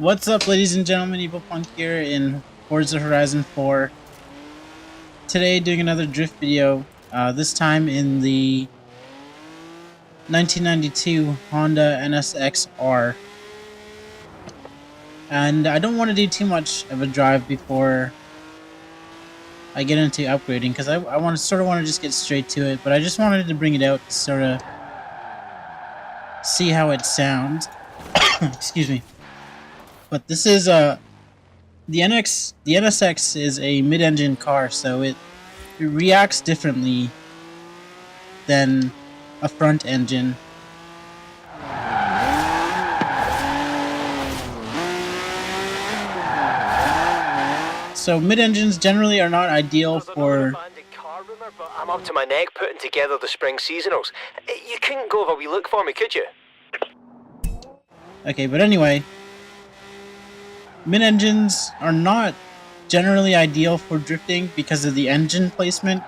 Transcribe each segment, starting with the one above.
What's up, ladies and gentlemen? Evil Punk here in Forza Horizon 4. Today, doing another drift video. This time in the 1992 Honda NSX-R. And I don't want to do too much of a drive before I get into upgrading, because I want to just get straight to it. But I just wanted to bring it out to sort of see how it sounds. Excuse me. But this is the NSX is a mid-engine car, so it reacts differently than a front engine. So mid-engines generally are not ideal for... I'm up to my neck putting together the spring seasonals. You couldn't go have a wee look for me, could you? Okay, but anyway, mid-engines are not generally ideal for drifting because of the engine placement.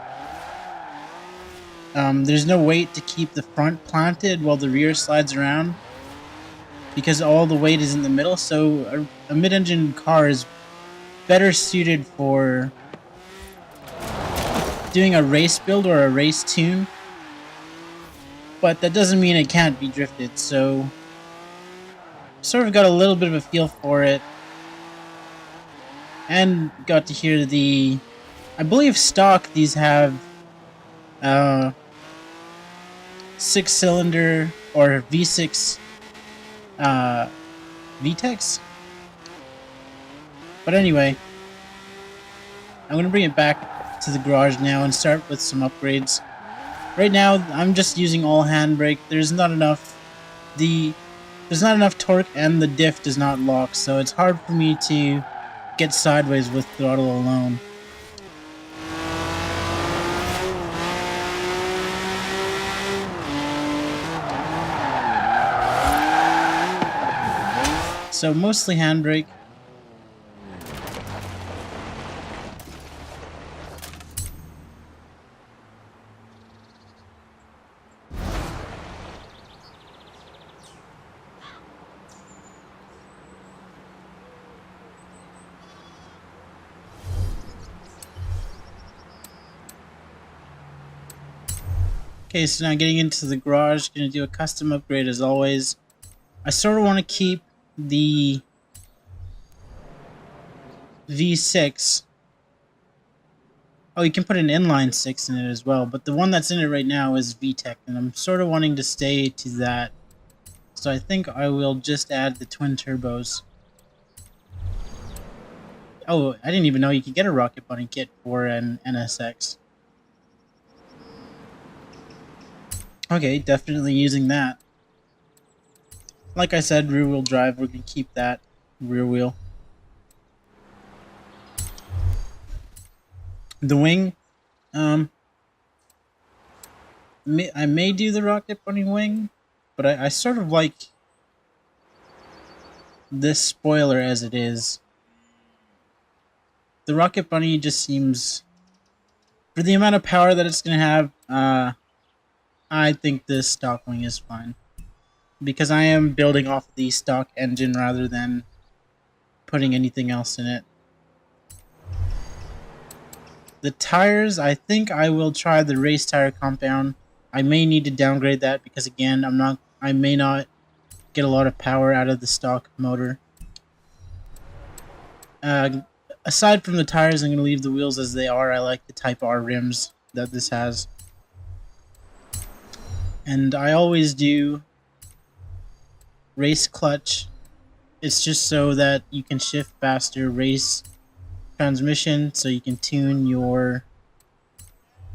There's no weight to keep the front planted while the rear slides around, because all the weight is in the middle. So a mid-engine car is better suited for doing a race build or a race tune, but that doesn't mean it can't be drifted. So sort of got a little bit of a feel for it, and got to hear the, I believe stock these have 6-cylinder or V6 VTECs. But anyway, I'm gonna bring it back to the garage now and start with some upgrades. Right now, I'm just using all handbrake. There's not enough torque, and the diff does not lock, so it's hard for me to get sideways with throttle alone. So mostly handbrake. Okay, so now getting into the garage, gonna do a custom upgrade as always. I sort of want to keep the V6. Oh, you can put an inline 6 in it as well, but the one that's in it right now is VTEC, and I'm sort of wanting to stay to that. So I think I will just add the twin turbos. Oh, I didn't even know you could get a Rocket Bunny kit for an NSX. Okay, definitely using that. Like I said, rear wheel drive, we're going to keep that rear wheel. The wing, I may do the Rocket Bunny wing, but I sort of like this spoiler as it is. The Rocket Bunny just seems, for the amount of power that it's going to have, I think this stock wing is fine, because I am building off the stock engine rather than putting anything else in it. The tires, I think I will try the race tire compound. I may need to downgrade that because, again, I may not get a lot of power out of the stock motor. Aside from the tires, I'm going to leave the wheels as they are. I like the Type R rims that this has. And I always do race clutch. It's just so that you can shift faster. Race transmission, so you can tune your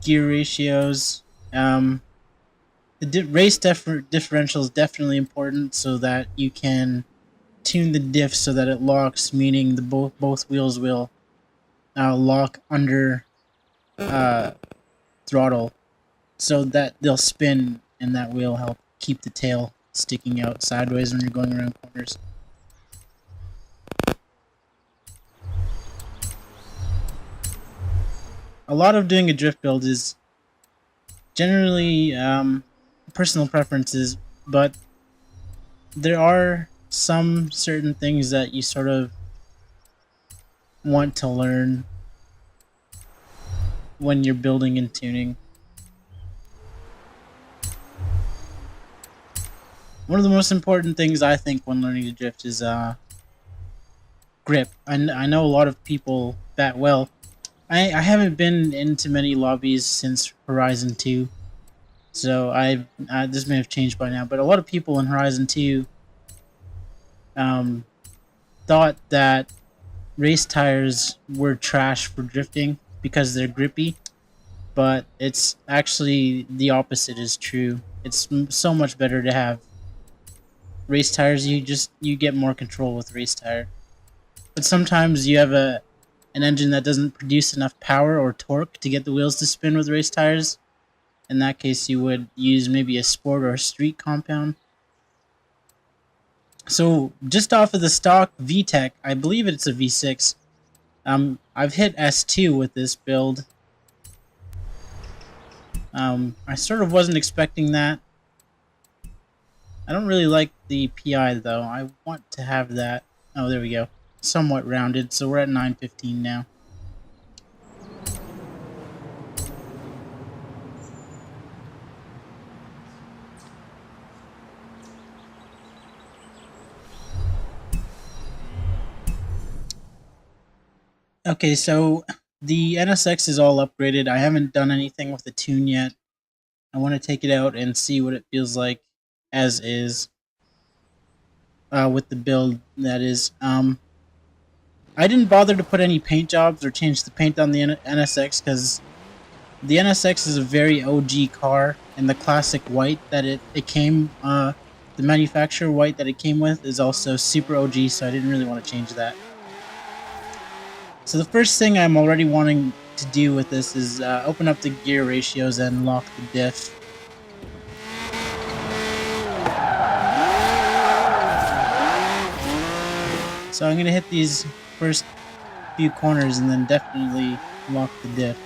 gear ratios. The race differential is definitely important, so that you can tune the diff so that it locks, meaning both wheels will lock under throttle, so that they'll spin, and that will help keep the tail sticking out sideways when you're going around corners. A lot of doing a drift build is generally personal preferences, but there are some certain things that you sort of want to learn when you're building and tuning. One of the most important things I think when learning to drift is grip. I know a lot of people that well. I haven't been into many lobbies since Horizon 2, so this may have changed by now, but a lot of people in Horizon 2 um, thought that race tires were trash for drifting because they're grippy, but it's actually the opposite is true. It's so much better to have race tires. You get more control with race tire. But sometimes you have an engine that doesn't produce enough power or torque to get the wheels to spin with race tires. In that case, you would use maybe a sport or a street compound. So just off of the stock VTEC, I believe it's a V6. I've hit S2 with this build. I sort of wasn't expecting that. I don't really like the PI though. I want to have that. Oh, there we go. Somewhat rounded. So we're at 915 now. Okay, so the NSX is all upgraded. I haven't done anything with the tune yet. I want to take it out and see what it feels like as is. With the build, that is. I didn't bother to put any paint jobs or change the paint on the NSX because the NSX is a very OG car, and the classic white that it came, the manufacturer white that it came with is also super OG, so I didn't really want to change that. So the first thing I'm already wanting to do with this is open up the gear ratios and lock the diff. So I'm going to hit these first few corners and then definitely lock the diff.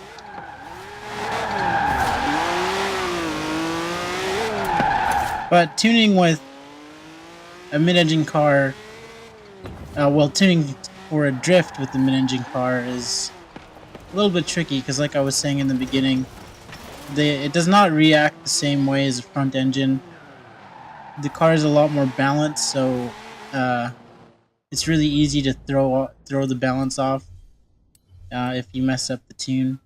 But tuning with a mid-engine car, tuning for a drift with the mid-engine car is a little bit tricky because, like I was saying in the beginning, it does not react the same way as a front engine. The car is a lot more balanced, so it's really easy to throw the balance off if you mess up the tune.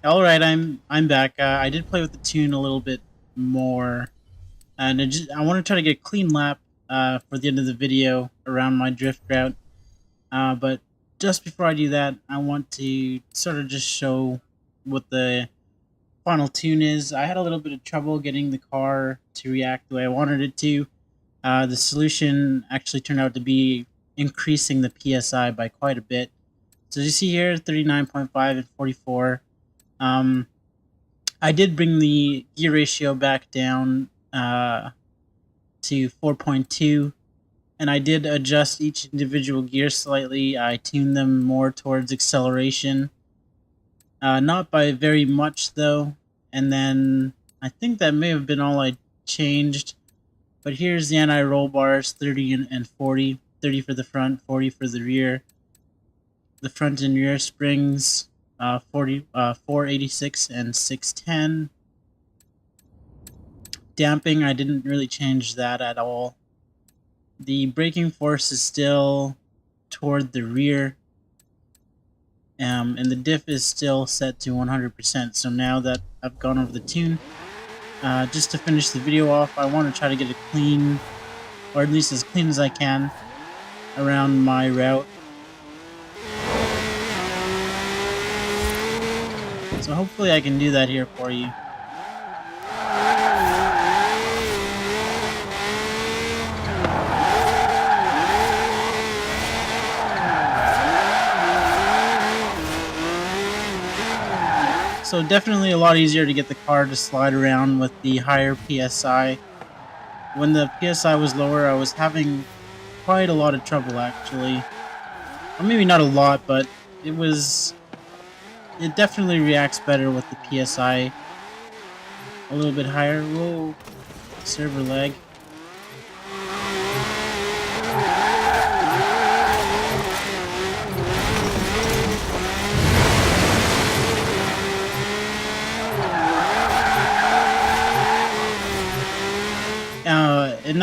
All right, I'm back. I did play with the tune a little bit more, and I want to try to get a clean lap for the end of the video around my drift route. But just before I do that, I want to sort of just show what the final tune is. I had a little bit of trouble getting the car to react the way I wanted it to. The solution actually turned out to be increasing the PSI by quite a bit. So as you see here, 39.5 and 44. I did bring the gear ratio back down to 4.2, and I did adjust each individual gear slightly. I tuned them more towards acceleration, not by very much though. And then I think that may have been all I changed. But here's the anti-roll bars, 30 and 40. 30 for the front, 40 for the rear. The front and rear springs, 486 and 610. Damping, I didn't really change that at all. The braking force is still toward the rear. And the diff is still set to 100%. So now that I've gone over the tune, just to finish the video off, I want to try to get a clean, or at least as clean as I can, around my route. So hopefully I can do that here for you. So definitely a lot easier to get the car to slide around with the higher PSI. When the PSI was lower, I was having quite a lot of trouble actually. Or maybe not a lot, but it definitely reacts better with the PSI a little bit higher. Whoa, server lag.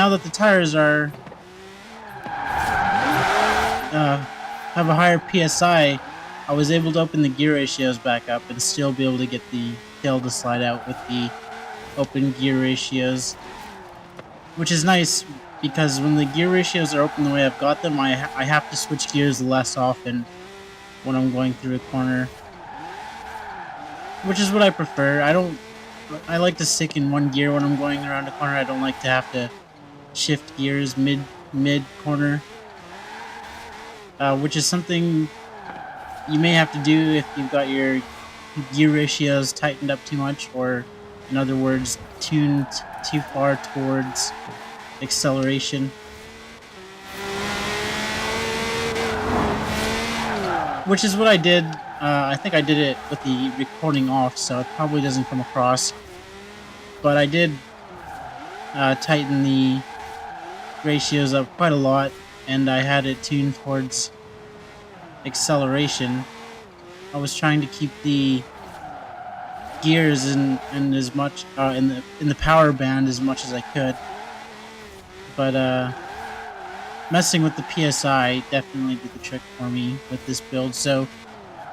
now that the tires are have a higher PSI, I was able to open the gear ratios back up and still be able to get the tail to slide out with the open gear ratios, which is nice because when the gear ratios are open the way I've got them, I have to switch gears less often when I'm going through a corner, which is what I prefer. I like to stick in one gear when I'm going around a corner. I don't like to have to shift gears mid corner, which is something you may have to do if you've got your gear ratios tightened up too much, or in other words, tuned too far towards acceleration. Which is what I did. I think I did it with the recording off, so it probably doesn't come across. But I did tighten the ratios up quite a lot, and I had it tuned towards acceleration. I was trying to keep the gears in as much in the power band as much as I could, but messing with the PSI definitely did the trick for me with this build. So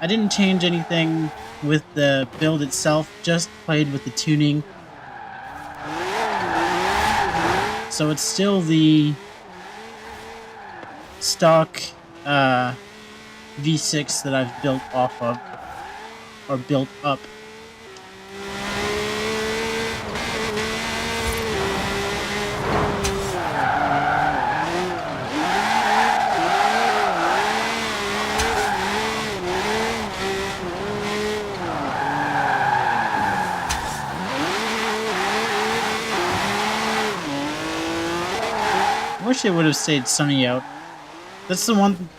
I didn't change anything with the build itself, just played with the tuning. So it's still the stock V6 that I've built off of, or built up. I wish it would have stayed sunny out. That's the one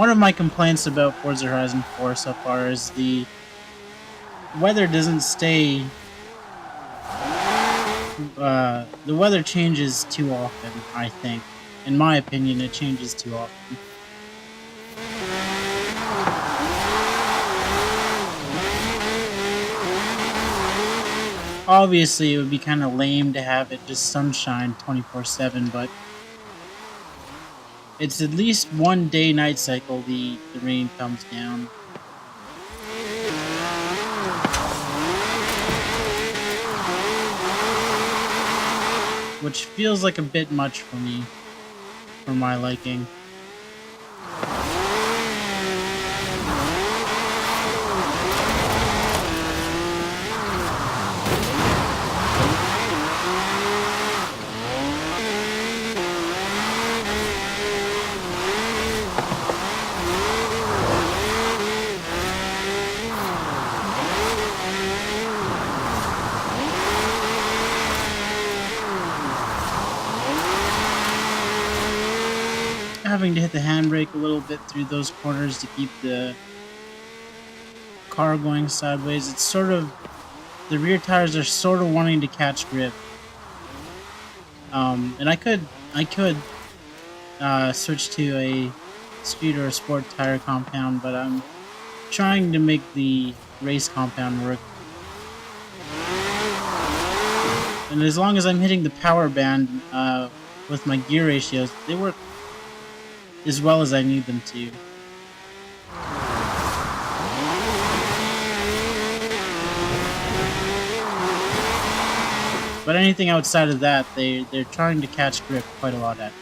of my complaints about Forza Horizon 4 so far is the weather doesn't stay. The weather changes too often, I think. In my opinion, it changes too often. Obviously, it would be kind of lame to have it just sunshine 24/7, but it's at least one day-night cycle the rain comes down. Which feels like a bit much for me, for my liking. Having to hit the handbrake a little bit through those corners to keep the car going sideways. It's sort of, the rear tires are sort of wanting to catch grip. And I could switch to a street or a sport tire compound, but I'm trying to make the race compound work. And as long as I'm hitting the power band with my gear ratios, they work as well as I need them to. But anything outside of that, they're trying to catch grip quite a lot at.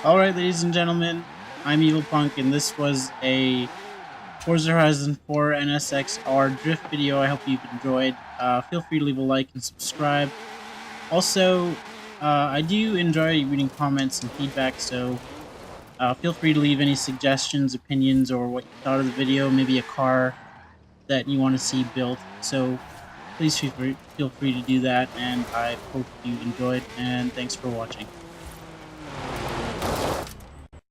Alright, ladies and gentlemen, I'm Evil Punk, and this was a Forza Horizon 4 NSX-R drift video. I hope you've enjoyed. Feel free to leave a like and subscribe. Also, I do enjoy reading comments and feedback, so feel free to leave any suggestions, opinions, or what you thought of the video, maybe a car that you want to see built. So please feel free to do that, and I hope you enjoyed, and thanks for watching.